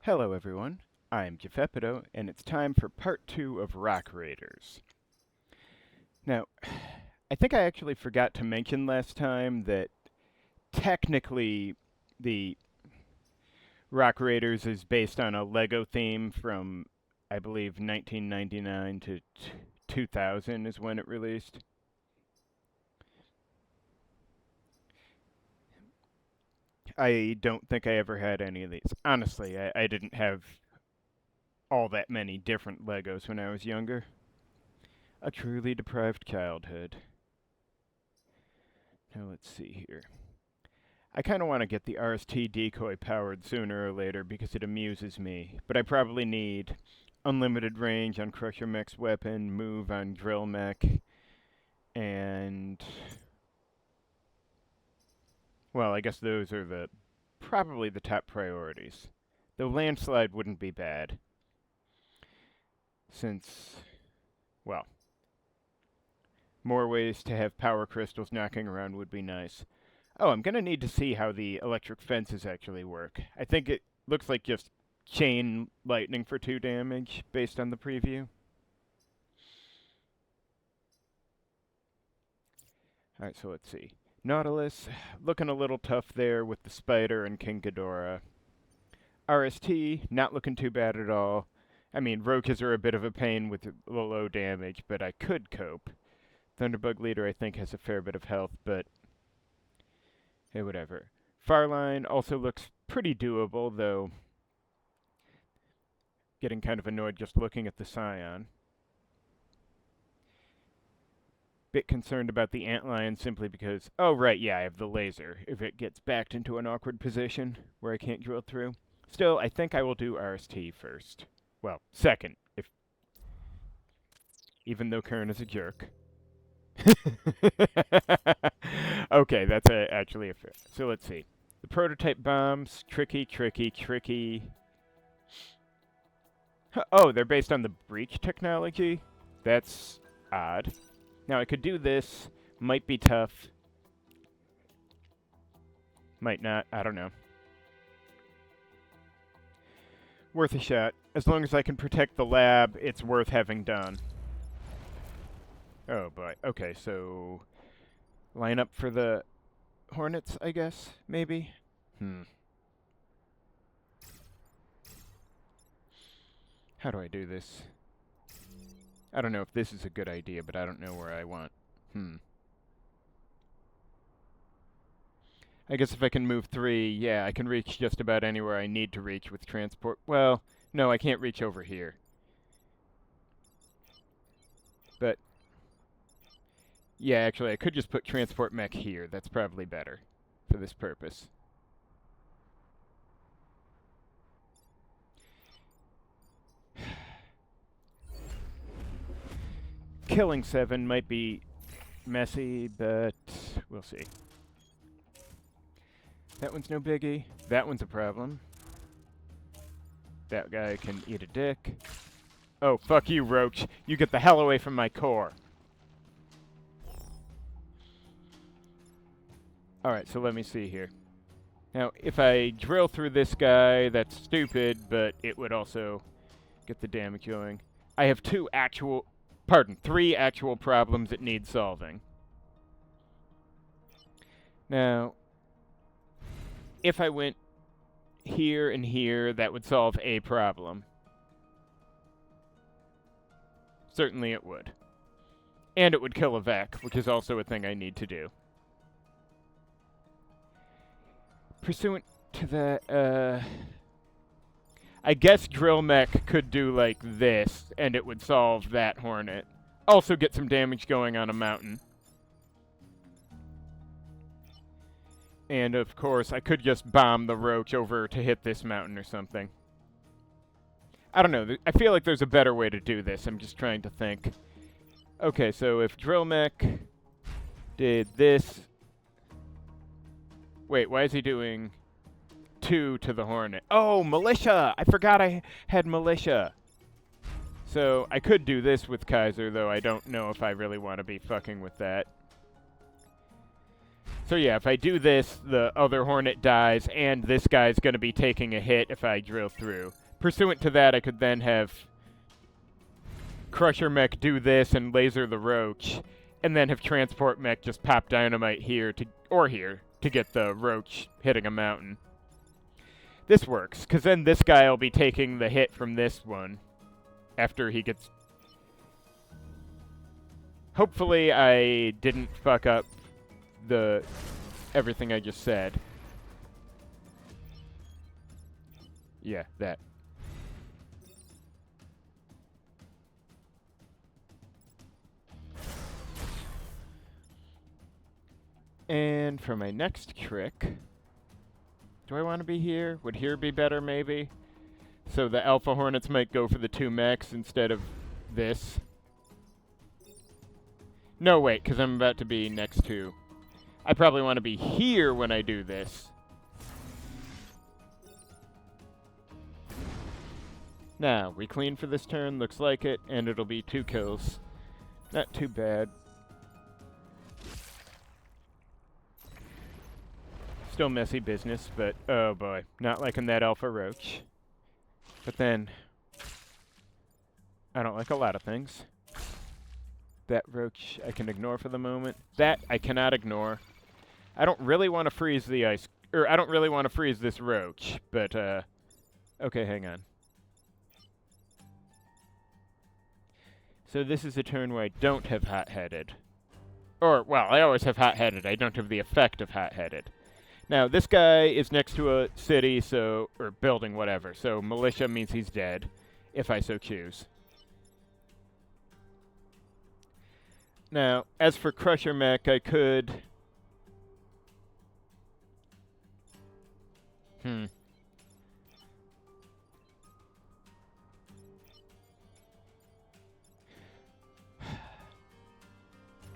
Hello everyone, I'm Jeffepido, and it's time for part 2 of Rock Raiders. Now, I think I actually forgot to mention last time that technically the Rock Raiders is based on a Lego theme from, I believe, 1999 to 2000 is when it released. I don't think I ever had any of these. Honestly, I didn't have all that many different Legos when I was younger. A truly deprived childhood. Now let's see here. I kind of want to get the RST decoy powered sooner or later because it amuses me, but I probably need unlimited range on Crusher Mech's weapon, move on Drill Mech, and... well, I guess those are probably the top priorities. Though Landslide wouldn't be bad. Since, well, more ways to have power crystals knocking around would be nice. Oh, I'm going to need to see how the electric fences actually work. I think it looks like just chain lightning for 2 damage based on the preview. Alright, so let's see. Nautilus, looking a little tough there with the Spider and King Ghidorah. RST, not looking too bad at all. I mean, Rokas are a bit of a pain with the low damage, but I could cope. Thunderbug Leader, I think, has a fair bit of health, but hey, whatever. Farline also looks pretty doable, though getting kind of annoyed just looking at the Scion. Bit concerned about the Antlion simply because, oh right, yeah, I have the laser. If it gets backed into an awkward position where I can't drill through. Still, I think I will do RST first. Well, second, even though Kern is a jerk. Okay, that's actually a fair. So let's see. The prototype bombs, tricky. Oh, they're based on the breach technology? That's odd. Now, I could do this. Might be tough. Might not. I don't know. Worth a shot. As long as I can protect the lab, it's worth having done. Oh boy. Okay, so... line up for the Hornets, I guess? Maybe? How do I do this? I don't know if this is a good idea, but I don't know where I want. I guess if I can move 3, yeah, I can reach just about anywhere I need to reach with transport. Well, no, I can't reach over here. But, yeah, actually, I could just put transport mech here. That's probably better for this purpose. Killing 7 might be messy, but we'll see. That one's no biggie. That one's a problem. That guy can eat a dick. Oh, fuck you, Roach. You get the hell away from my core. Alright, so let me see here. Now, if I drill through this guy, that's stupid, but it would also get the damage going. I have 3 actual problems that need solving. Now, if I went here and here, that would solve a problem. Certainly it would. And it would kill a Vec, which is also a thing I need to do. Pursuant to that, I guess Drill Mech could do like this, and it would solve that Hornet. Also get some damage going on a mountain. And of course, I could just bomb the Roach over to hit this mountain or something. I don't know. I feel like there's a better way to do this. I'm just trying to think. Okay, so if Drill Mech did this... wait, why is he doing 2 to the Hornet? Oh, Militia! I forgot I had Militia. So I could do this with Kaiser, though I don't know if I really want to be fucking with that. So yeah, if I do this, the other Hornet dies, and this guy's going to be taking a hit if I drill through. Pursuant to that, I could then have Crusher Mech do this and laser the Roach, and then have Transport Mech just pop dynamite here to get the Roach hitting a mountain. This works, because then this guy will be taking the hit from this one after he gets... Hopefully I didn't fuck up everything I just said. Yeah, that. And for my next trick, do I want to be here? Would here be better, maybe? So the Alpha Hornets might go for the 2 mechs instead of this. No, wait, because I'm about to be next to... I probably want to be here when I do this. Now, we clean for this turn, looks like it, and it'll be 2 kills. Not too bad. Still messy business, but oh boy, not liking that Alpha Roach. But then, I don't like a lot of things. That Roach I can ignore for the moment. That I cannot ignore. I don't really want to freeze the ice, or I don't really want to freeze this Roach, but okay, hang on. So this is a turn where I don't have Hot-Headed. Or, well, I always have Hot-Headed. I don't have the effect of Hot-Headed. Now, this guy is next to a city, or building, whatever. So Militia means he's dead, if I so choose. Now, as for Crusher Mech, I could...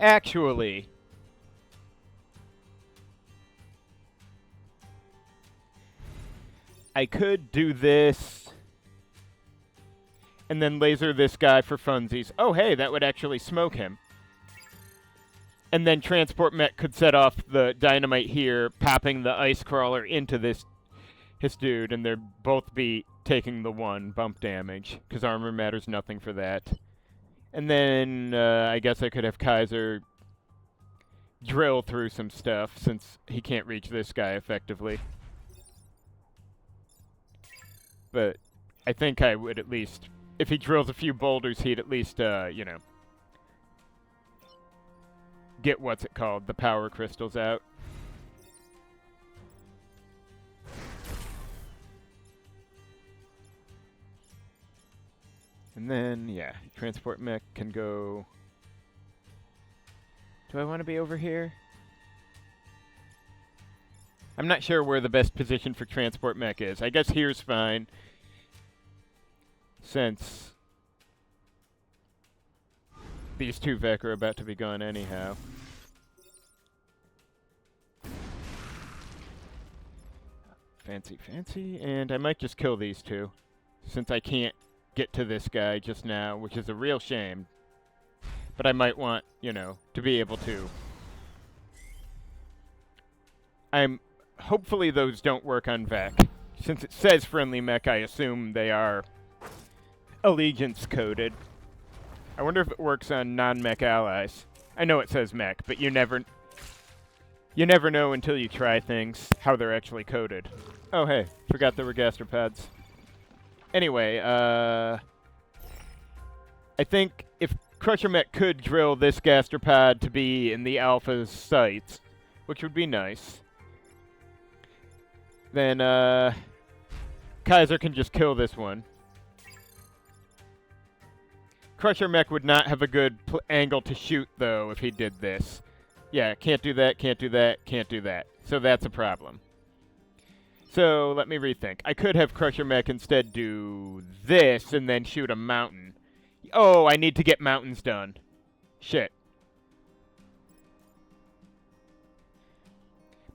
Actually... I could do this... and then laser this guy for funsies. Oh, hey, that would actually smoke him. And then Transport Mech could set off the dynamite here, popping the Ice Crawler into this dude, and they'd both be taking the 1 bump damage, because armor matters nothing for that. And then I guess I could have Kaiser drill through some stuff, since he can't reach this guy effectively. But I think I would at least, if he drills a few boulders, he'd at least, you know, get what's it called, the power crystals out. And then, yeah, Transport Mech can go... Do I want to be over here? I'm not sure where the best position for Transport Mech is. I guess here's fine, since these 2 Vec are about to be gone anyhow. Fancy, fancy. And I might just kill these 2, since I can't get to this guy just now, which is a real shame. But I might want, you know, to be able to. Hopefully those don't work on Vec. Since it says friendly mech, I assume they are allegiance coded. I wonder if it works on non-mech allies. I know it says mech, but you never know until you try things how they're actually coded. Oh hey, forgot there were gastropods. Anyway, I think if Crusher Mech could drill this gastropod to be in the Alpha's sights, which would be nice, then Kaiser can just kill this one. Crusher Mech would not have a good angle to shoot, though, if he did this. Yeah, can't do that, can't do that, can't do that. So that's a problem. So, let me rethink. I could have Crusher Mech instead do this and then shoot a mountain. Oh, I need to get mountains done. Shit.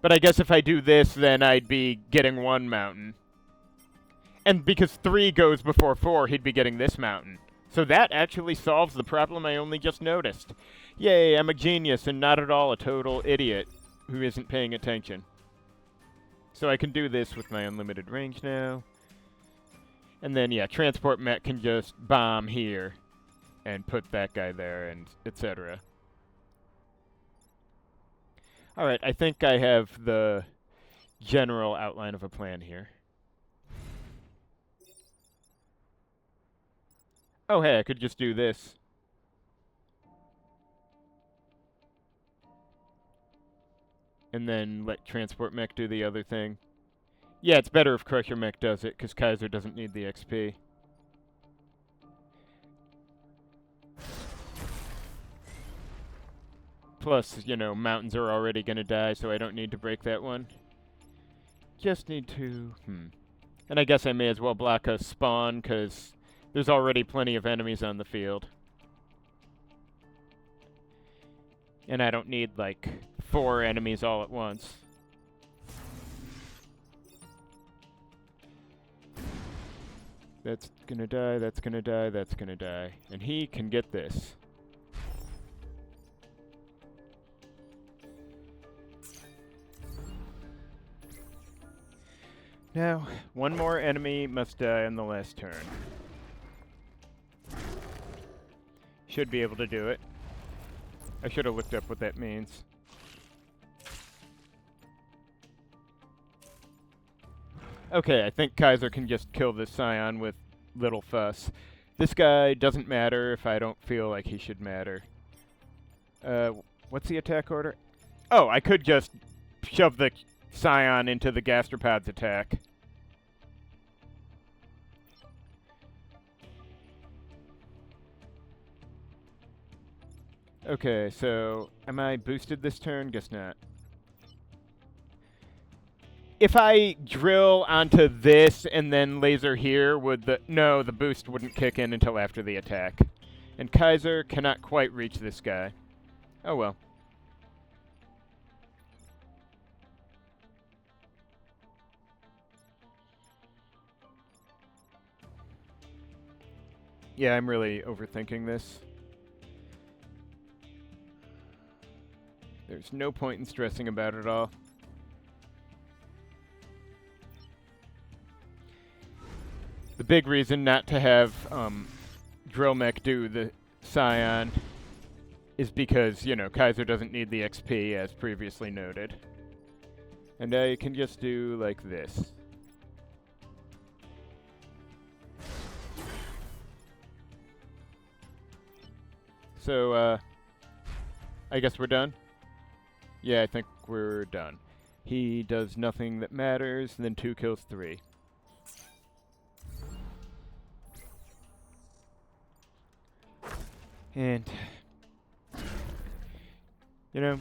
But I guess if I do this, then I'd be getting 1 mountain. And because 3 goes before 4, he'd be getting this mountain. So that actually solves the problem I only just noticed. Yay, I'm a genius and not at all a total idiot. who isn't paying attention. So I can do this with my unlimited range now. And then, yeah, transport mech can just bomb here and put that guy there and etc. Alright, I think I have the general outline of a plan here. Oh, hey, I could just do this. And then let transport mech do the other thing. Yeah, it's better if Crusher mech does it, because Kaiser doesn't need the XP. Plus, you know, mountains are already gonna die, so I don't need to break that one. Just need to... And I guess I may as well block a spawn, because there's already plenty of enemies on the field. And I don't need, like, 4 enemies all at once. That's gonna die, that's gonna die, that's gonna die. And he can get this. Now, one more enemy must die on the last turn. Should be able to do it. I should have looked up what that means. Okay, I think Kaiser can just kill this Scion with little fuss. This guy doesn't matter if I don't feel like he should matter. What's the attack order? Oh, I could just shove the Scion into the Gastropod's attack. Okay, so am I boosted this turn? Guess not. If I drill onto this and then laser here, would the... No, the boost wouldn't kick in until after the attack. And Kaiser cannot quite reach this guy. Oh well. Yeah, I'm really overthinking this. There's no point in stressing about it all. The big reason not to have Drill Mech do the Scion is because, you know, Kaiser doesn't need the XP, as previously noted. And I can just do like this. So, I guess we're done? Yeah, I think we're done. He does nothing that matters, and then 2 kills 3. And, you know,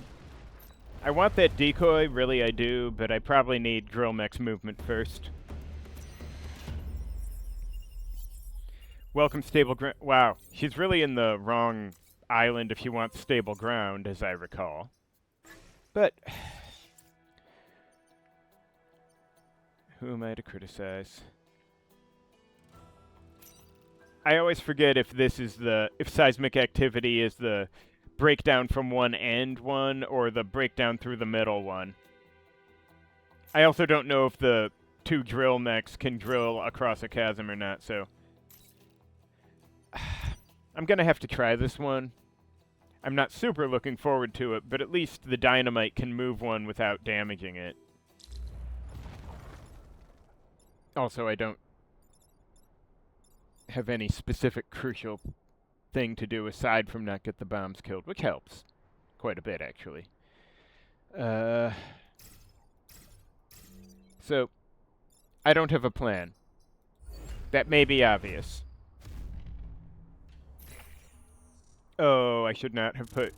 I want that decoy, really I do, but I probably need Drill Mech's movement first. Welcome stable ground. Wow, she's really in the wrong island if she wants stable ground, as I recall. But who am I to criticize? I always forget if this is if seismic activity is the breakdown from one end one or the breakdown through the middle one. I also don't know if the 2 drill mechs can drill across a chasm or not, so I'm gonna have to try this one. I'm not super looking forward to it, but at least the dynamite can move one without damaging it. Also, I don't have any specific crucial thing to do aside from not get the bombs killed, which helps quite a bit, actually. So, I don't have a plan. That may be obvious. Oh, I should not have put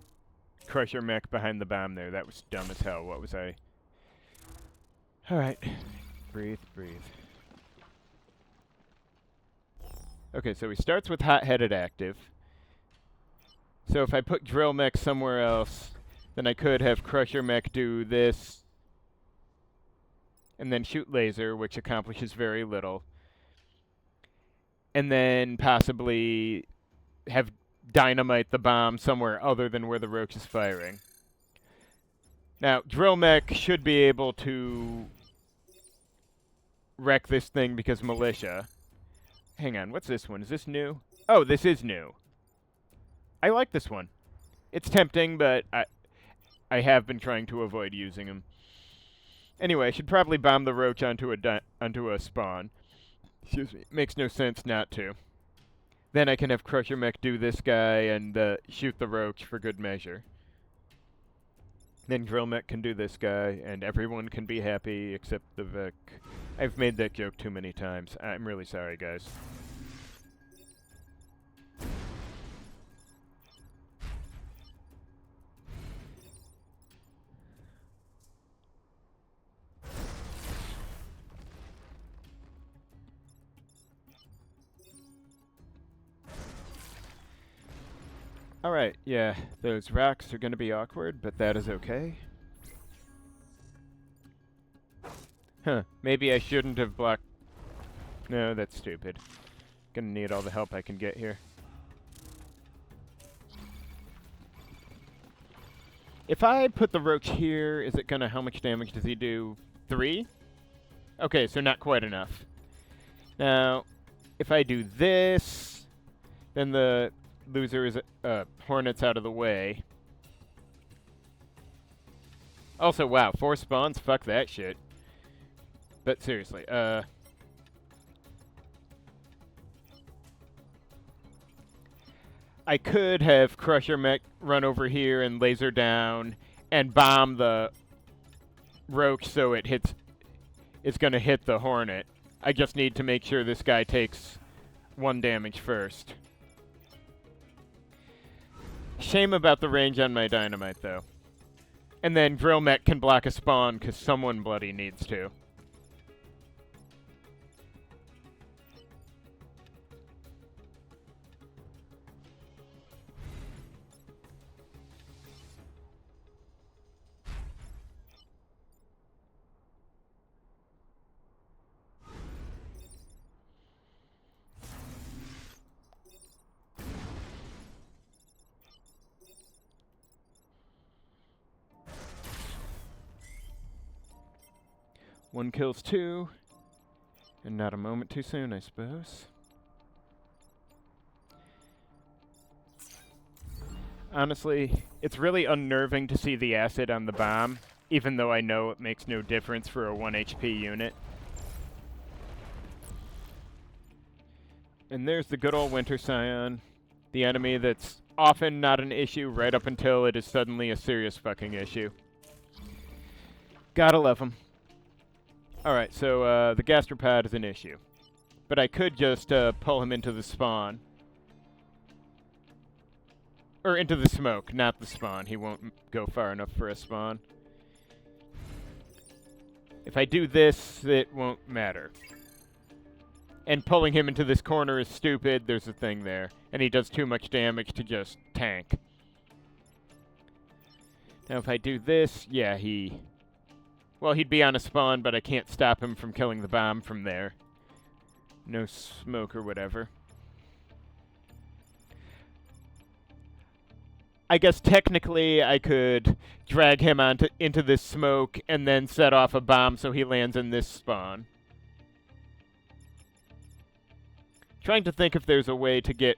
Crusher Mech behind the bomb there. That was dumb as hell. What was I? Alright. Breathe, breathe. Okay, so he starts with hot-headed active. So if I put Drill Mech somewhere else, then I could have Crusher Mech do this, and then shoot laser, which accomplishes very little. And then possibly have dynamite the bomb somewhere other than where the roach is firing. Now, drill mech should be able to wreck this thing because militia. Hang on, what's this one? Is this new? Oh, this is new. I like this one. It's tempting, but I have been trying to avoid using them. Anyway, I should probably bomb the roach onto a spawn. Excuse me. Makes no sense not to. Then I can have Crusher Mech do this guy and shoot the roach for good measure. Then Drill Mech can do this guy, and everyone can be happy except the Vic. I've made that joke too many times. I'm really sorry, guys. Alright, yeah, those rocks are gonna be awkward, but that is okay. Huh, maybe I shouldn't have blocked... No, that's stupid. Gonna need all the help I can get here. If I put the roach here, is it gonna... How much damage does he do? 3? Okay, so not quite enough. Now, if I do this, then the loser is Hornets out of the way. Also, wow, 4 spawns? Fuck that shit. But seriously, I could have Crusher Mech run over here and laser down and bomb the roach so it hits... It's gonna hit the Hornet. I just need to make sure this guy takes 1 damage first. Shame about the range on my dynamite, though. And then Drill Mech can block a spawn, because someone bloody needs to. One kills 2, and not a moment too soon, I suppose. Honestly, it's really unnerving to see the acid on the bomb, even though I know it makes no difference for a 1 HP unit. And there's the good old Winter Scion, the enemy that's often not an issue right up until it is suddenly a serious fucking issue. Gotta love him. Alright, so the gastropod is an issue. But I could just pull him into the spawn. Or into the smoke, not the spawn. He won't go far enough for a spawn. If I do this, it won't matter. And pulling him into this corner is stupid. There's a thing there. And he does too much damage to just tank. Now if I do this, yeah, well, he'd be on a spawn, but I can't stop him from killing the bomb from there. No smoke or whatever. I guess technically I could drag him into this smoke and then set off a bomb so he lands in this spawn. Trying to think if there's a way to get...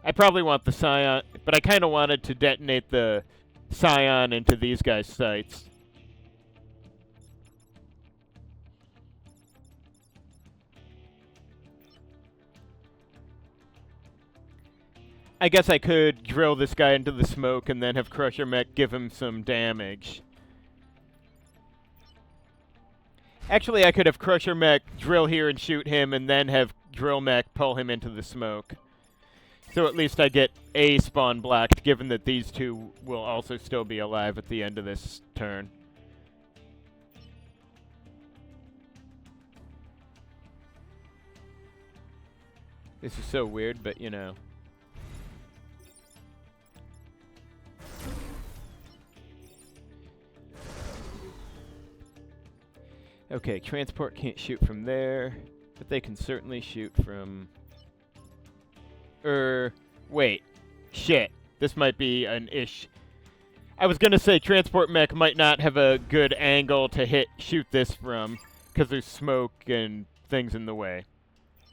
I probably want the Scion, but I kind of wanted to detonate the Scion into these guys' sights. I guess I could drill this guy into the smoke and then have Crusher Mech give him some damage. Actually, I could have Crusher Mech drill here and shoot him and then have Drill Mech pull him into the smoke. So at least I get a spawn blocked, given that these two will also still be alive at the end of this turn. This is so weird, but you know. Okay, transport can't shoot from there, but they can certainly shoot from... wait. Shit. This might be an ish. I was gonna say transport mech might not have a good angle to shoot this from, because there's smoke and things in the way.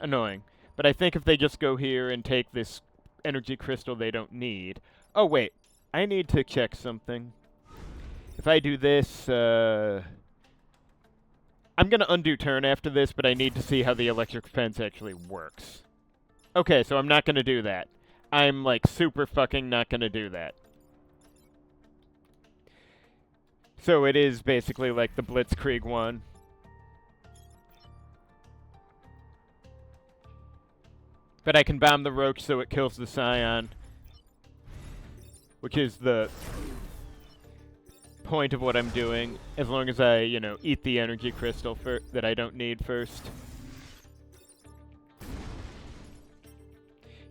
Annoying. But I think if they just go here and take this energy crystal they don't need... Oh, wait. I need to check something. If I do this, I'm gonna undo turn after this, but I need to see how the electric fence actually works. Okay, so I'm not gonna do that. I'm, like, super fucking not gonna do that. So it is basically like the Blitzkrieg one. But I can bomb the Roach so it kills the Scion. Which is the point of what I'm doing. As long as I, you know, eat the energy crystal that I don't need first.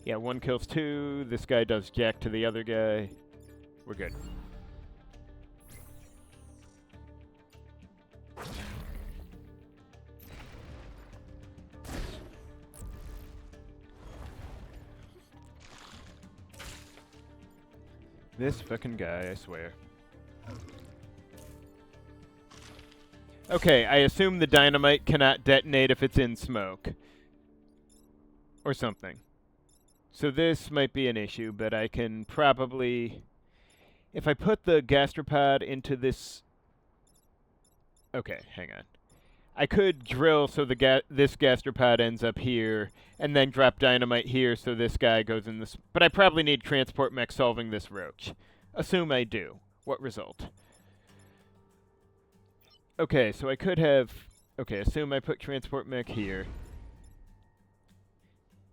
Yeah, 1 kills 2. This guy does jack to the other guy. We're good. This fucking guy, I swear. Okay, I assume the dynamite cannot detonate if it's in smoke. Or something. So this might be an issue, but I can probably... If I put the gastropod into this... Okay, hang on. I could drill so this gastropod ends up here, and then drop dynamite here so this guy goes in this... But I probably need transport mech solving this Roach. Assume I do. What result? Okay, so I could have... Okay, assume I put transport mech here.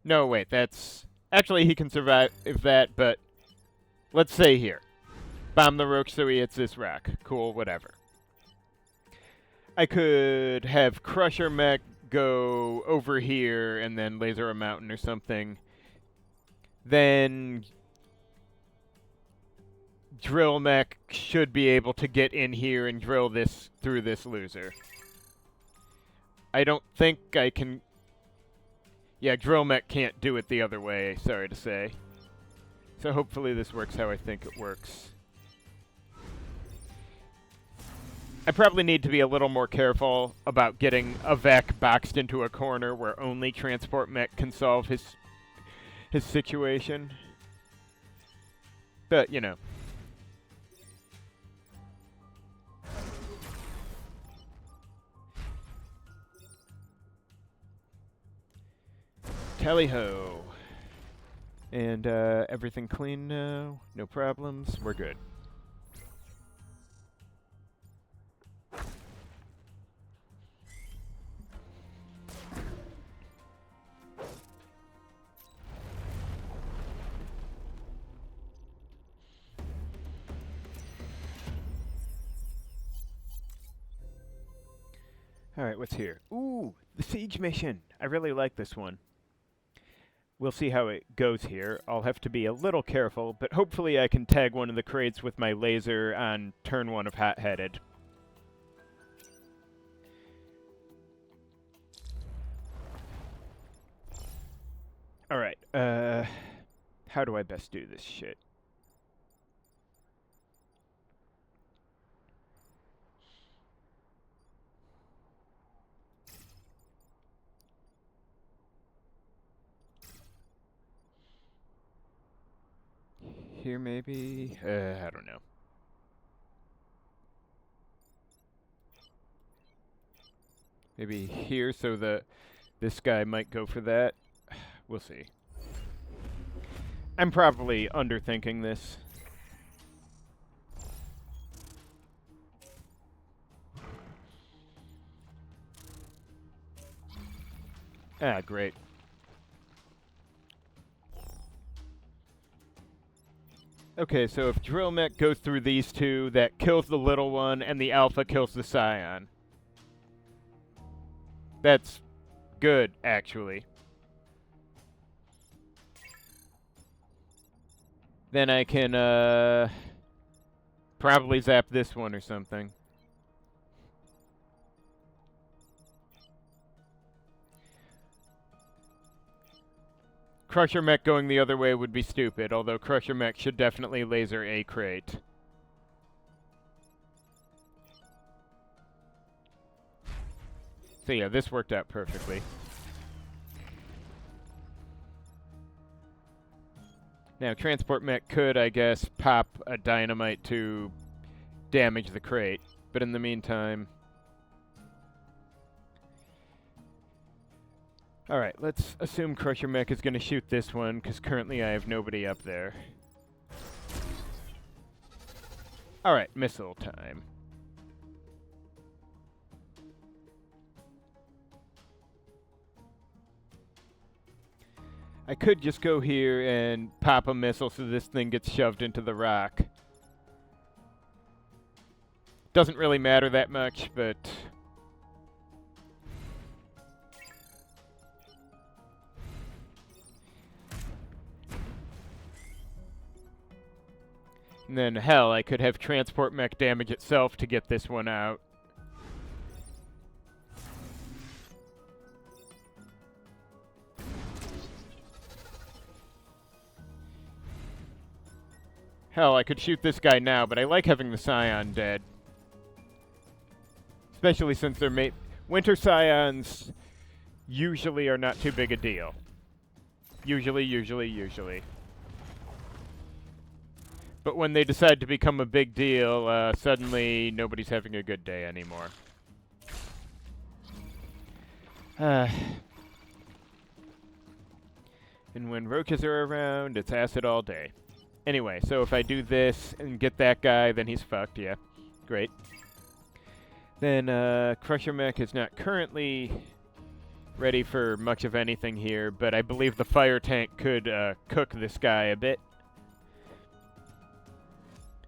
No, wait, that's... Actually, he can survive if that, but... Let's say here. Bomb the Roach so he hits this rock. Cool, whatever. I could have Crusher Mech go over here and then laser a mountain or something. Then Drill Mech should be able to get in here and drill this through this loser. I don't think I can... Yeah, Drill Mech can't do it the other way, sorry to say. So hopefully this works how I think it works. I probably need to be a little more careful about getting a Vec boxed into a corner where only transport mech can solve his situation. But, you know. Tally-ho. And everything clean now. No problems. We're good. Alright, what's here? Ooh, the siege mission. I really like this one. We'll see how it goes here. I'll have to be a little careful, but hopefully I can tag one of the crates with my laser on turn 1 of Hot-Headed. Alright, how do I best do this shit? Here, maybe? I don't know. Maybe here, so this guy might go for that. We'll see. I'm probably underthinking this. Ah, great. Okay, so if Drill Mech goes through these two, that kills the little one, and the Alpha kills the Scion. That's good, actually. Then I can, probably zap this one or something. Crusher Mech going the other way would be stupid, although Crusher Mech should definitely laser a crate. So yeah, this worked out perfectly. Now, Transport Mech could, I guess, pop a dynamite to damage the crate. But in the meantime... Alright, let's assume Crusher Mech is going to shoot this one, because currently I have nobody up there. Alright, missile time. I could just go here and pop a missile so this thing gets shoved into the rock. Doesn't really matter that much, but... And then, hell, I could have Transport Mech damage itself to get this one out. Hell, I could shoot this guy now, but I like having the Scion dead. Especially since they're Winter Scions usually are not too big a deal. Usually. But when they decide to become a big deal, suddenly nobody's having a good day anymore. And when Rokas are around, it's acid all day. Anyway, so if I do this and get that guy, then he's fucked, yeah. Great. Then, Crusher Mech is not currently ready for much of anything here, but I believe the fire tank could, cook this guy a bit.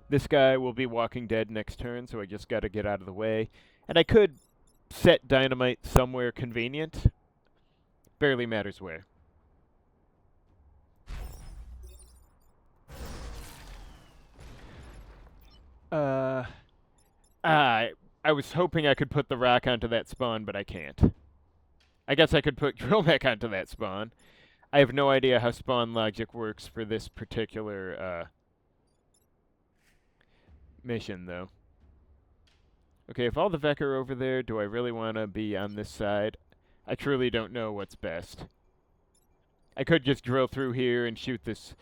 This guy will be walking dead next turn, so I just gotta get out of the way. And I could set dynamite somewhere convenient. Barely matters where. I was hoping I could put the rock onto that spawn, but I can't. I guess I could put Drill Mech onto that spawn. I have no idea how spawn logic works for this particular, mission, though. Okay, if all the Vec are over there, do I really want to be on this side? I truly don't know what's best. I could just drill through here and shoot this...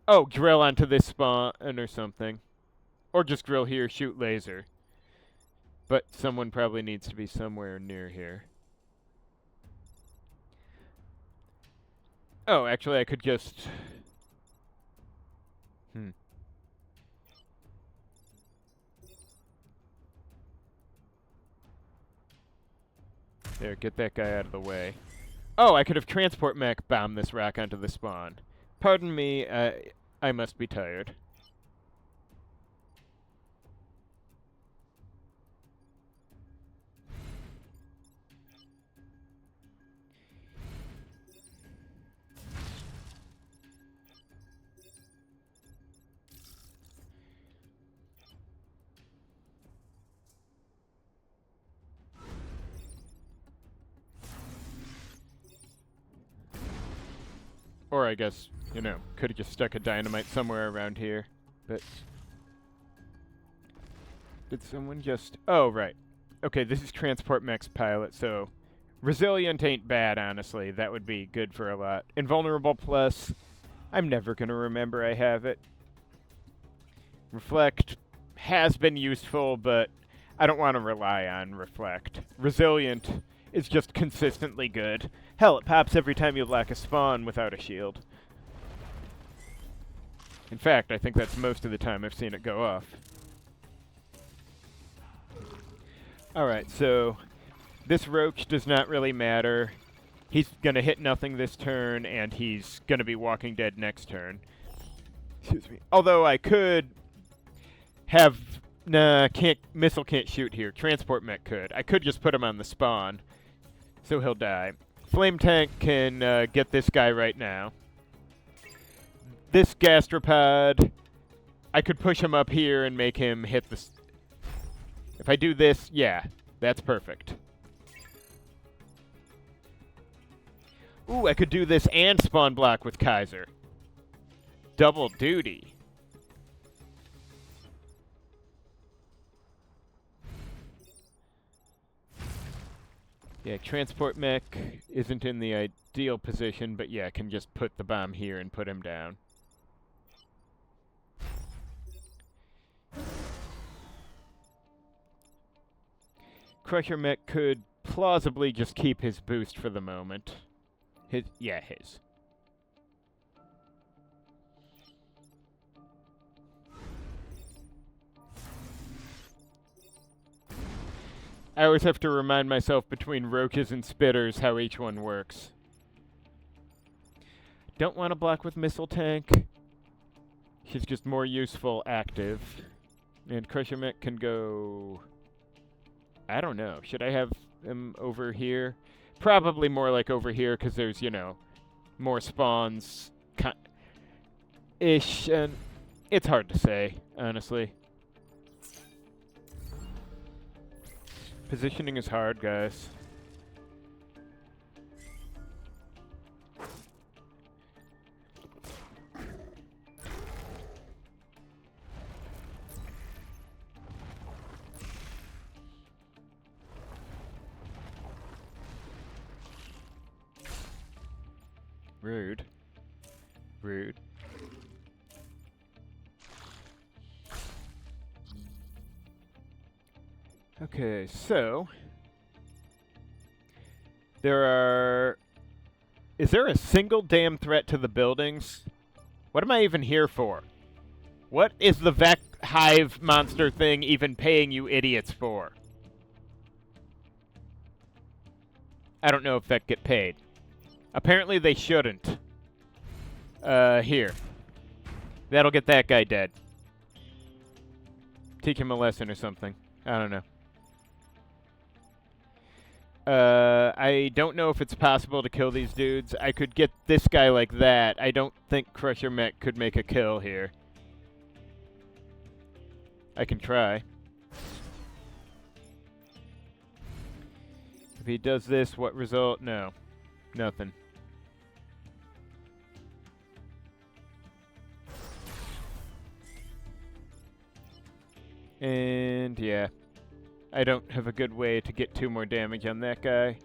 Oh, drill onto this spawn or something. Or just drill here, shoot laser. But someone probably needs to be somewhere near here. Oh, actually I could just... There, get that guy out of the way. Oh, I could have Transport Mech bombed this rock onto the spawn. Pardon me, I must be tired. Or I guess, you know, could have just stuck a dynamite somewhere around here. But... Did someone just... Oh, right. Okay, this is Transport Mech's pilot, so... Resilient ain't bad, honestly. That would be good for a lot. Invulnerable Plus... I'm never gonna remember I have it. Reflect has been useful, but I don't want to rely on Reflect. Resilient is just consistently good. Hell, it pops every time you lack a spawn without a shield. In fact, I think that's most of the time I've seen it go off. Alright, so this Roach does not really matter. He's gonna hit nothing this turn, and he's gonna be walking dead next turn. Excuse me. Although I could have... Nah, missile can't shoot here. Transport Mech could. I could just put him on the spawn, so he'll die. Flame Tank can get this guy right now. This Gastropod, I could push him up here and make him hit the... If I do this, yeah, that's perfect. Ooh, I could do this and spawn block with Kaiser. Double duty. Yeah, transport mech isn't in the ideal position, but yeah, can just put the bomb here and put him down. Crusher mech could plausibly just keep his boost for the moment. His. I always have to remind myself between Rokas and Spitters how each one works. Don't want to block with Missile Tank. She's just more useful active. And Crusher Mech can go... I don't know. Should I have him over here? Probably more like over here because there's, you know, more spawns. Ish. And it's hard to say, honestly. Positioning is hard, guys. Rude. Rude. Okay, so... Is there a single damn threat to the buildings? What am I even here for? What is the Vec Hive monster thing even paying you idiots for? I don't know if that get paid. Apparently they shouldn't. Here. That'll get that guy dead. Teach him a lesson or something. I don't know. I don't know if it's possible to kill these dudes. I could get this guy like that. I don't think Crusher Mech could make a kill here. I can try. If he does this, what result? No. Nothing. And yeah. I don't have a good way to get 2 more damage on that guy.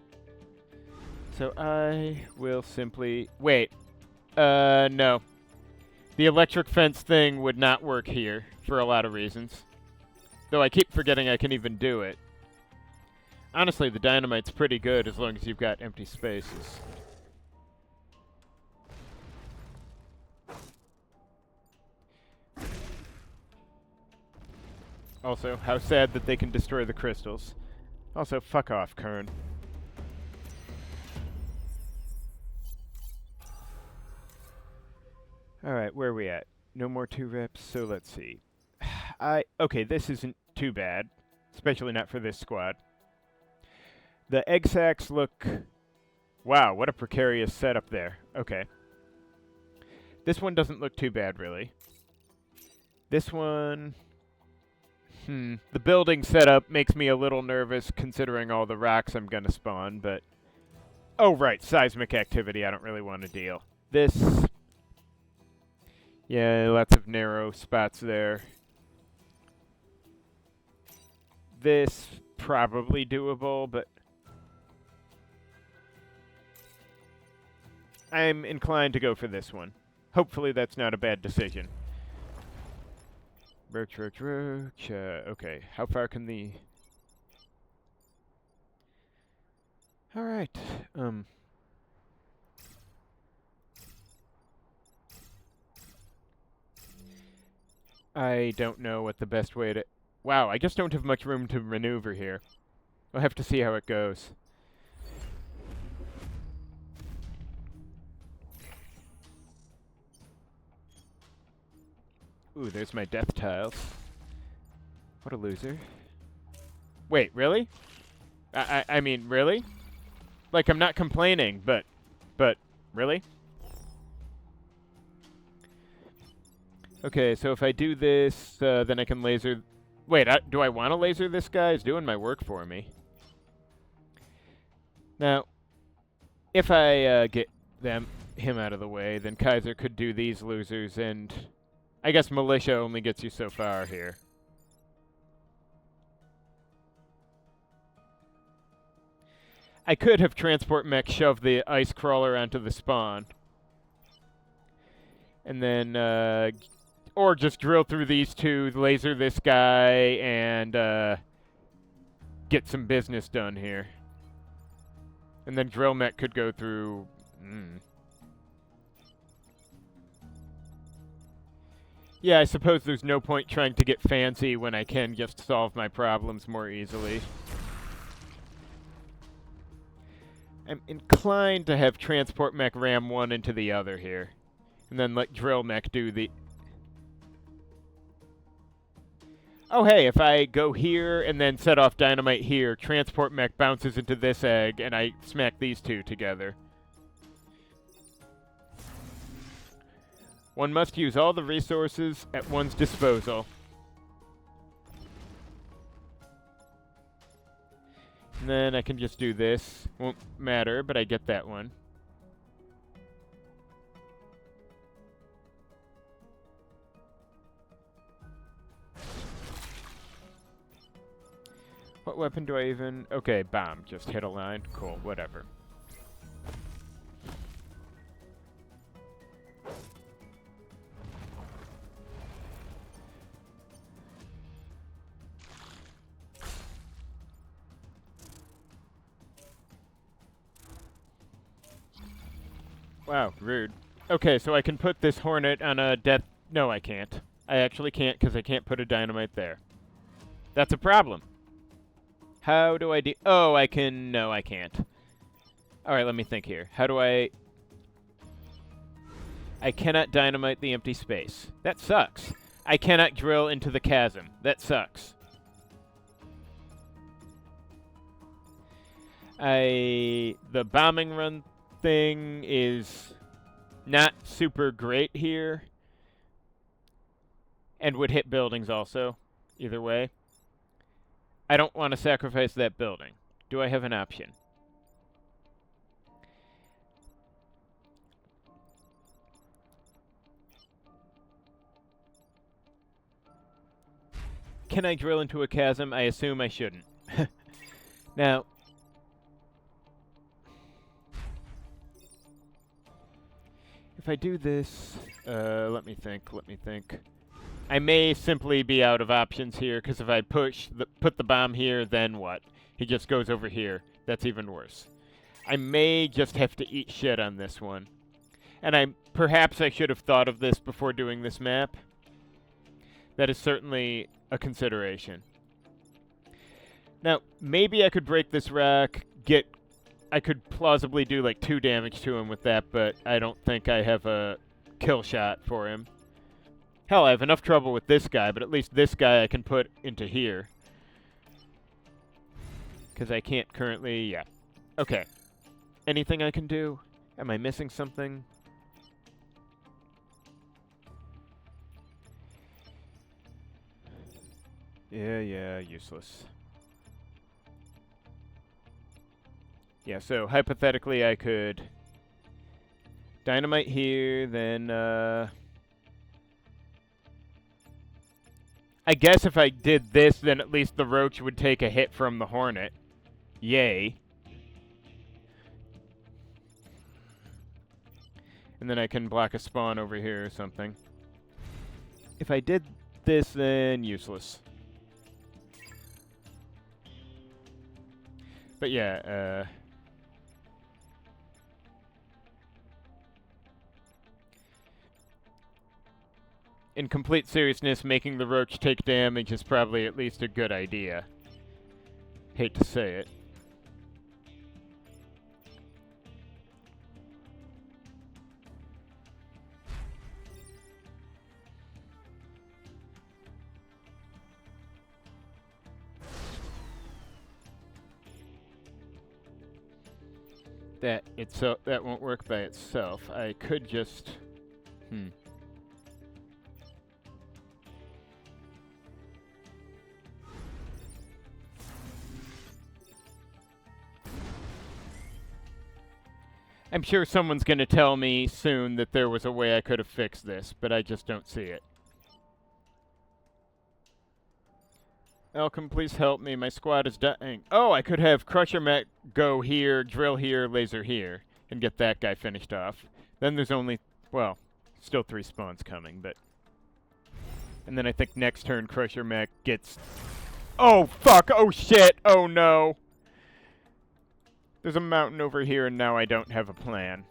So I will simply... Wait. No. The electric fence thing would not work here for a lot of reasons. Though I keep forgetting I can even do it. Honestly, the dynamite's pretty good as long as you've got empty spaces. Also, how sad that they can destroy the crystals. Also, fuck off, Kern. Alright, where are we at? No more 2 reps, so let's see. Okay, this isn't too bad. Especially not for this squad. The egg sacs look... Wow, what a precarious setup there. Okay. This one doesn't look too bad, really. This one... The building setup makes me a little nervous considering all the rocks I'm gonna spawn, but... Oh, right, seismic activity I don't really want to deal. This... Yeah, lots of narrow spots there. This, probably doable, but... I'm inclined to go for this one. Hopefully that's not a bad decision. Roach. Okay, how far can the... Alright, I don't know what the best way to... Wow, I just don't have much room to maneuver here. We'll have to see how it goes. Ooh, there's my death tiles. What a loser. Wait, really? I mean, really? Like, I'm not complaining, but, really? Okay, so if I do this, then I can laser... Wait, do I want to laser this guy? He's doing my work for me. Now, if I get him out of the way, then Kaiser could do these losers, and... I guess militia only gets you so far here. I could have transport mech shove the ice crawler onto the spawn. And then, or just drill through these two, laser this guy, and get some business done here. And then drill mech could go through... Yeah, I suppose there's no point trying to get fancy when I can just solve my problems more easily. I'm inclined to have transport mech ram one into the other here. And then let drill mech do the... Oh hey, if I go here and then set off dynamite here, transport mech bounces into this egg and I smack these two together. One must use all the resources at one's disposal. And then I can just do this. Won't matter, but I get that one. What weapon do I even... Okay, bomb. Just hit a line. Cool, whatever. Wow, rude. Okay, so I can put this Hornet on a death... No, I can't. I actually can't because I can't put a dynamite there. That's a problem. How do I do... Oh, I can... No, I can't. Alright, let me think here. How do I... I cannot dynamite the empty space. That sucks. I cannot drill into the chasm. That sucks. The bombing run thing is not super great here. And would hit buildings also. Either way. I don't want to sacrifice that building. Do I have an option? Can I drill into a chasm? I assume I shouldn't. Now, if I do this, let me think. I may simply be out of options here, because if I put the bomb here, then what? He just goes over here. That's even worse. I may just have to eat shit on this one. And perhaps I should have thought of this before doing this map. That is certainly a consideration. Now, maybe I could break this rock, I could plausibly do like 2 damage to him with that, but I don't think I have a kill shot for him. Hell, I have enough trouble with this guy, but at least this guy I can put into here. Because I can't currently... Yeah. Okay. Anything I can do? Am I missing something? Yeah, useless. Yeah, so hypothetically I could dynamite here, then I guess if I did this, then at least the roach would take a hit from the hornet. Yay. And then I can block a spawn over here or something. If I did this, then useless. But yeah, in complete seriousness, making the roach take damage is probably at least a good idea. Hate to say it. That won't work by itself. I could just... I'm sure someone's going to tell me soon that there was a way I could have fixed this, but I just don't see it. Alcom, please help me. My squad is dying. Oh, I could have Crusher Mech go here, drill here, laser here, and get that guy finished off. Then there's only, well, still 3 spawns coming, but... And then I think next turn Crusher Mech gets... Oh, fuck! Oh, shit! Oh, no! There's a mountain over here, and now I don't have a plan.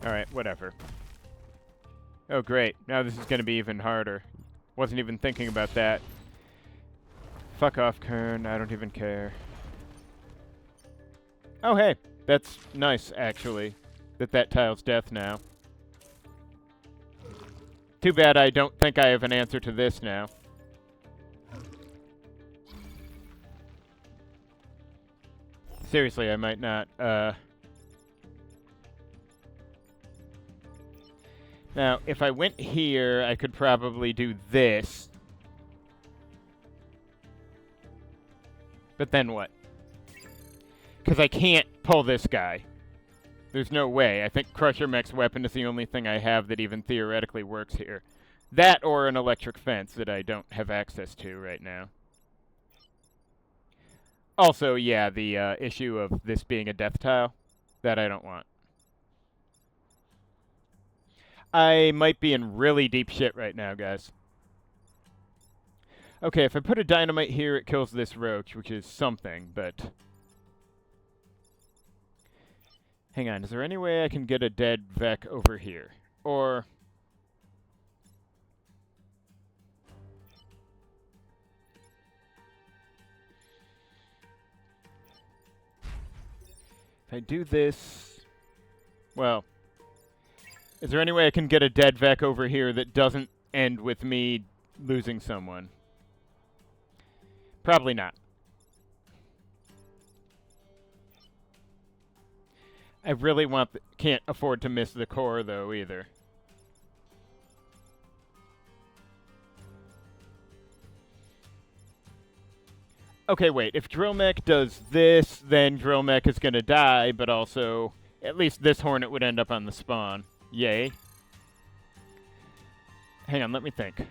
Alright, whatever. Oh, great. Now this is going to be even harder. Wasn't even thinking about that. Fuck off, Kern. I don't even care. Oh, hey. That's nice, actually. That tile's death now. Too bad I don't think I have an answer to this now. Seriously, I might not, Now, if I went here, I could probably do this. But then what? Because I can't pull this guy. There's no way. I think Crusher Mech's weapon is the only thing I have that even theoretically works here. That or an electric fence that I don't have access to right now. Also, yeah, the issue of this being a death tile, that I don't want. I might be in really deep shit right now, guys. Okay, if I put a dynamite here, it kills this roach, which is something, but... Hang on, is there any way I can get a dead Vec over here? Or... If I do this... Well... Is there any way I can get a dead Vec over here that doesn't end with me losing someone? Probably not. I really want... can't afford to miss the core, though, either. Okay, wait. If Drill Mech does this, then Drill Mech is going to die, but also... At least this Hornet would end up on the spawn. Yay. Hang on, let me think.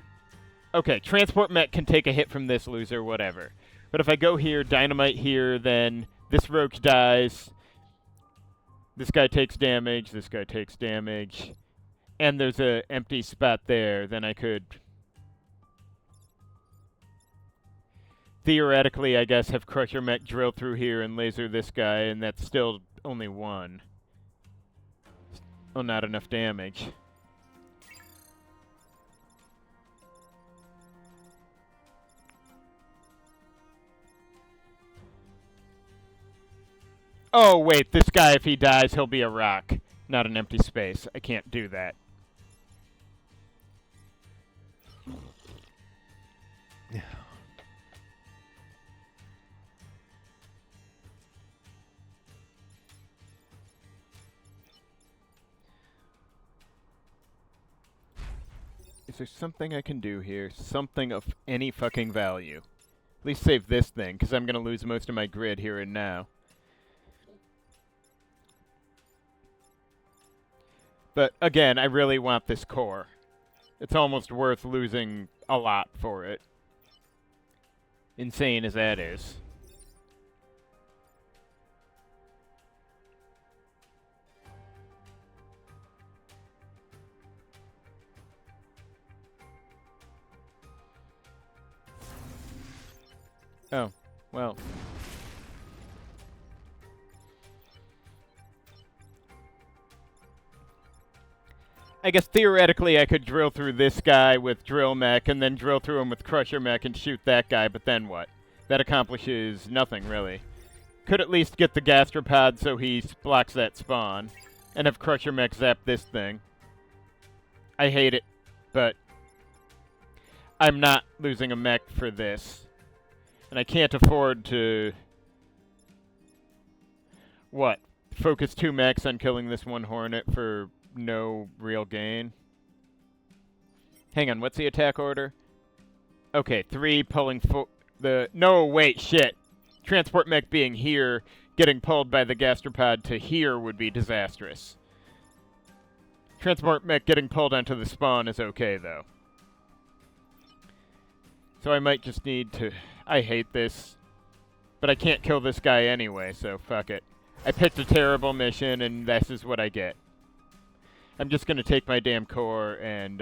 Okay, Transport Mech can take a hit from this loser, whatever. But if I go here, Dynamite here, then this Roach dies. This guy takes damage, this guy takes damage. And there's an empty spot there, then I could... Theoretically, I guess, have Crusher Mech drill through here and laser this guy, and that's still only 1. Well, not enough damage. Oh, wait, this guy, if he dies, he'll be a rock, not an empty space. I can't do that. Is there something I can do here? Something of any fucking value. At least save this thing, because I'm going to lose most of my grid here and now. But, again, I really want this core. It's almost worth losing a lot for it. Insane as that is. Oh, well. I guess theoretically I could drill through this guy with Drill Mech and then drill through him with Crusher Mech and shoot that guy, but then what? That accomplishes nothing, really. Could at least get the Gastropod so he blocks that spawn, and have Crusher Mech zap this thing. I hate it, but I'm not losing a mech for this. And I can't afford to... What? Focus 2 mechs on killing this 1 Hornet for no real gain? Hang on, what's the attack order? Okay, 3 pulling the... No, wait, shit. Transport mech being here, getting pulled by the Gastropod to here would be disastrous. Transport mech getting pulled onto the spawn is okay, though. So I might just need to... I hate this. But I can't kill this guy anyway, so fuck it. I picked a terrible mission, and this is what I get. I'm just gonna take my damn core and,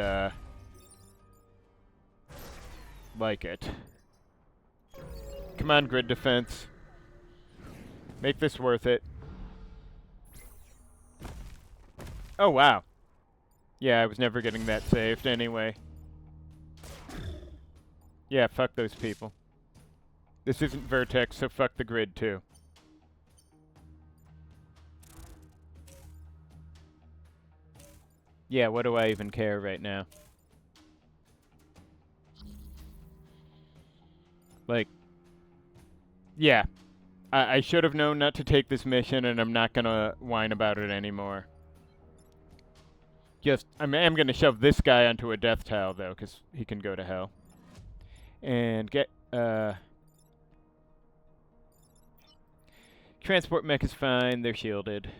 like it. Come on, grid defense. Make this worth it. Oh, wow. Yeah, I was never getting that saved anyway. Yeah, fuck those people. This isn't Vertex, so fuck the grid, too. Yeah, what do I even care right now? Like, yeah. I should have known not to take this mission, and I'm not gonna whine about it anymore. Just, I am gonna shove this guy onto a death tile, though, because he can go to hell. And get, transport mech is fine, they're shielded.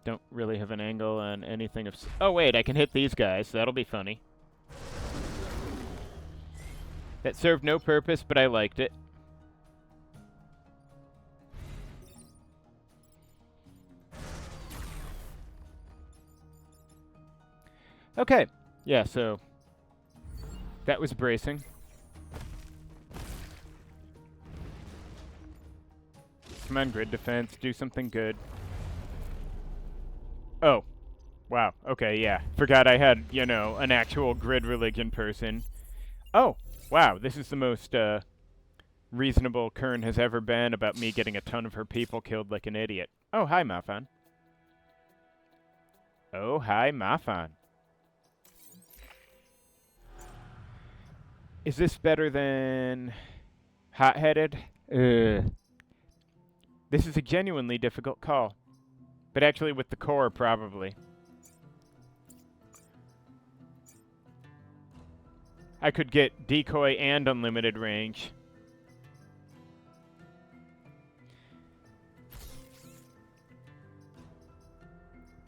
Don't really have an angle on anything of... Oh, wait, I can hit these guys. That'll be funny. That served no purpose, but I liked it. Okay. Yeah, so... that was bracing. Come on, grid defense. Do something good. Oh. Wow. Okay, yeah. Forgot I had, you know, an actual grid religion person. Oh. Wow. This is the most, reasonable Kern has ever been about me getting a ton of her people killed like an idiot. Oh, hi, Mafan. Oh, hi, Mafan. Is this better than... hot-headed? This is a genuinely difficult call. But actually with the core, probably. I could get decoy and unlimited range.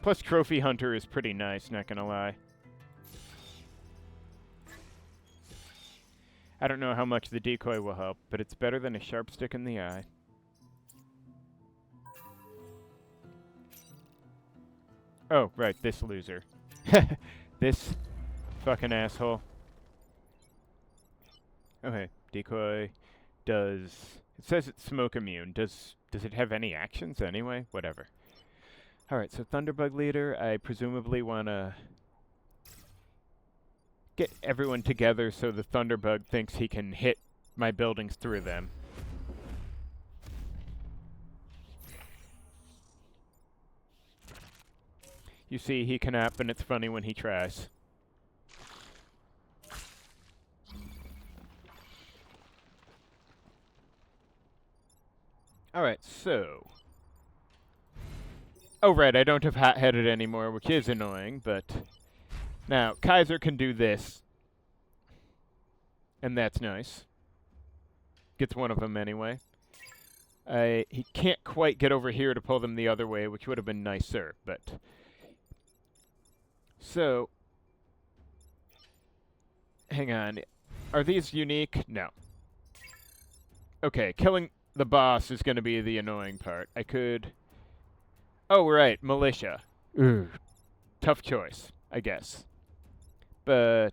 Plus Trophy Hunter is pretty nice, not gonna lie. I don't know how much the decoy will help, but it's better than a sharp stick in the eye. Oh, right, this loser. This fucking asshole. Okay, decoy does... It says it's smoke immune. Does it have any actions anyway? Whatever. Alright, so Thunderbug Leader, I presumably want to get everyone together so the Thunderbug thinks he can hit my buildings through them. You see, he cannot, and it's funny when he tries. Alright, so... Oh, right, I don't have hot-headed anymore, which is annoying, but... Now, Kaiser can do this. And that's nice. Gets one of them anyway. He can't quite get over here to pull them the other way, which would have been nicer, but... So... Hang on. Are these unique? No. Okay, killing the boss is going to be the annoying part. I could... Oh, right, militia. Ugh. Tough choice, I guess. But...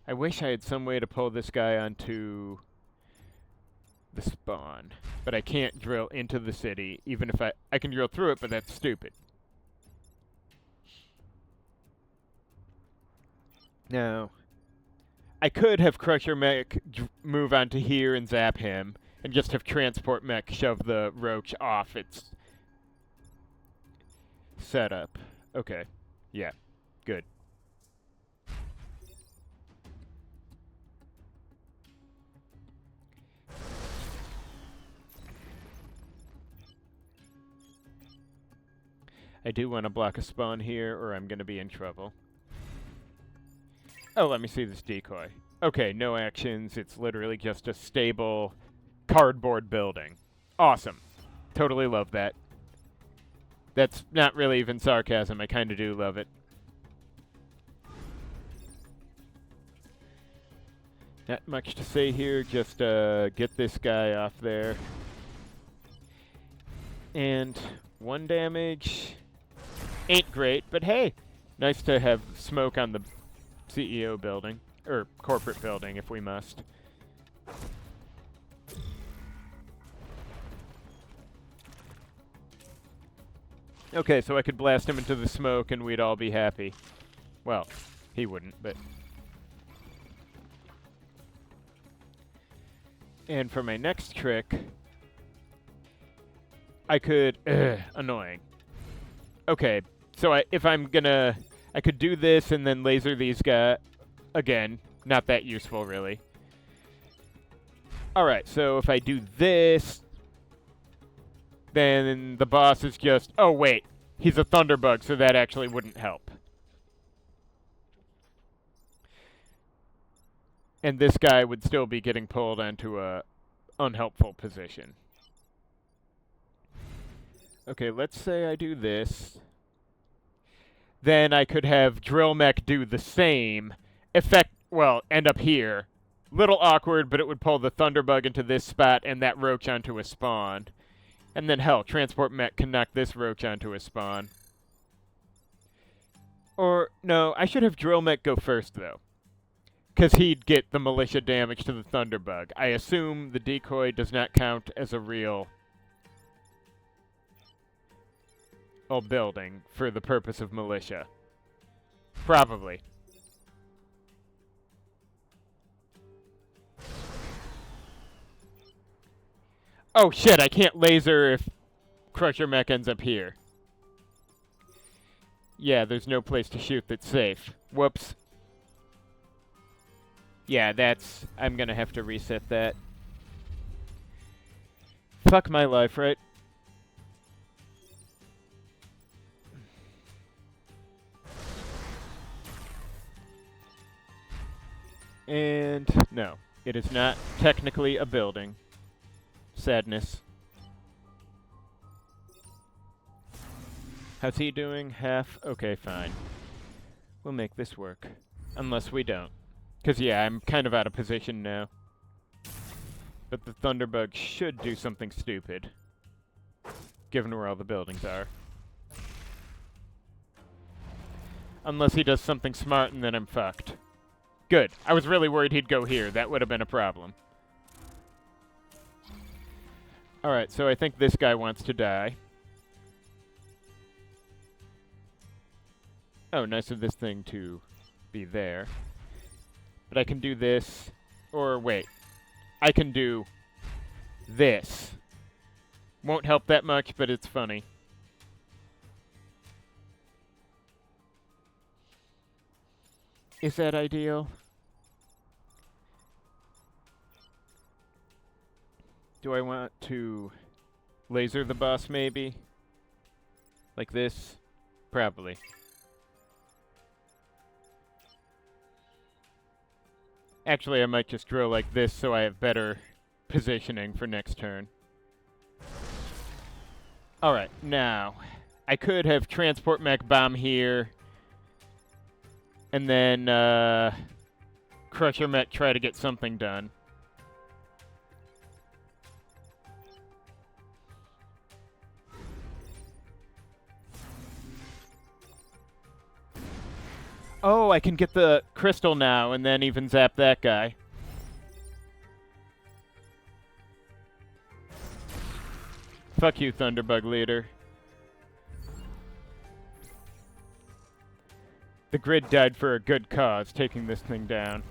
I wish I had some way to pull this guy onto the spawn. But I can't drill into the city, even if I can drill through it, but that's stupid. Now, I could have Crusher Mech move onto here and zap him, and just have Transport Mech shove the Roach off its setup. Okay. Yeah. Good. I do want to block a spawn here, or I'm going to be in trouble. Oh, let me see this decoy. Okay, no actions. It's literally just a stable cardboard building. Awesome. totally love that. That's not really even sarcasm. I kind of do love it. Not much to say here. Just get this guy off there. And 1 damage. Ain't great, but hey, nice to have smoke on the CEO building. Or corporate building, if we must. Okay, so I could blast him into the smoke and we'd all be happy. Well, he wouldn't, but... And for my next trick, I could... annoying. Okay, so if I'm gonna... I could do this and then laser these guys. Again, not that useful, really. Alright, so if I do this... then the boss is just, oh wait, he's a Thunderbug, so that actually wouldn't help. And this guy would still be getting pulled onto a unhelpful position. Okay, let's say I do this. Then I could have Drill Mech do the same. End up here. Little awkward, but it would pull the Thunderbug into this spot and that roach onto a spawn. And then, hell, Transport Mech can knock this roach onto a spawn. Or, no, I should have Drill Mech go first, though. Because he'd get the militia damage to the Thunderbug. I assume the decoy does not count as a real building for the purpose of militia. Probably. Oh shit, I can't laser if Crusher Mech ends up here. Yeah, there's no place to shoot that's safe. Whoops. Yeah, I'm gonna have to reset that. Fuck my life, right? And no, it is not technically a building. Sadness. How's he doing? Half? Okay, fine. We'll make this work. Unless we don't. Because, yeah, I'm kind of out of position now. But the Thunderbug should do something stupid. Given where all the buildings are. Unless he does something smart and then I'm fucked. Good. I was really worried he'd go here. That would have been a problem. Alright, so I think this guy wants to die. Oh, nice of this thing to be there. But I can do this. Or, wait. I can do this. Won't help that much, but it's funny. Is that ideal? Do I want to laser the boss, maybe? Like this? Probably. Actually, I might just drill like this so I have better positioning for next turn. Alright, now, I could have Transport Mech bomb here, and then Crusher Mech try to get something done. Oh, I can get the crystal now and then even zap that guy. Fuck you, Thunderbug leader. The grid died for a good cause, taking this thing down.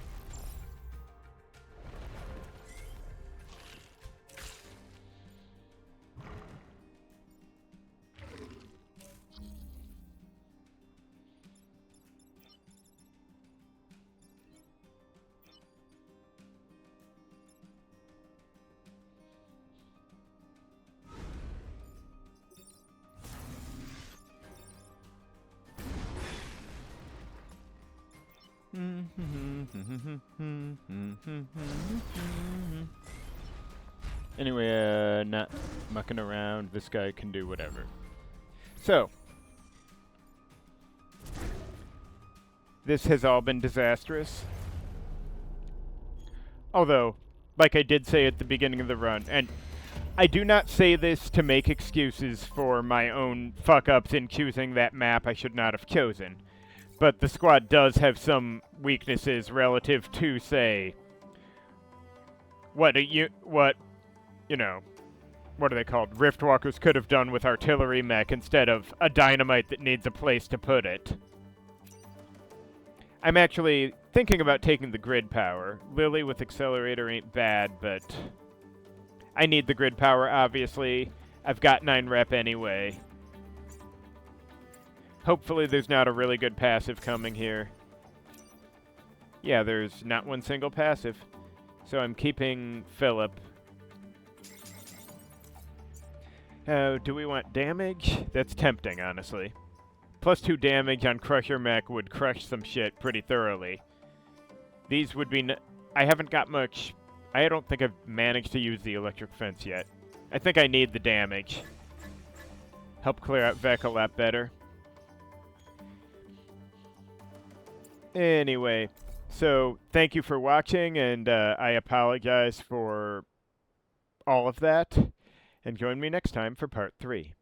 Anyway, not mucking around. This guy can do whatever. So, this has all been disastrous. Although, like I did say at the beginning of the run, and I do not say this to make excuses for my own fuck-ups in choosing that map I should not have chosen, but the squad does have some weaknesses relative to, say, what are they called? Riftwalkers could have done with artillery mech instead of a dynamite that needs a place to put it. I'm actually thinking about taking the grid power. Lily with accelerator ain't bad, but I need the grid power, obviously. I've got 9 rep anyway. Hopefully there's not a really good passive coming here. Yeah, there's not one single passive. So I'm keeping Philip. Do we want damage? That's tempting, honestly. +2 damage on Crusher Mech would crush some shit pretty thoroughly. These would be... I haven't got much... I don't think I've managed to use the electric fence yet. I think I need the damage. Help clear out Vec a lot better. Anyway, so thank you for watching, and I apologize for all of that. And join me next time for part 3.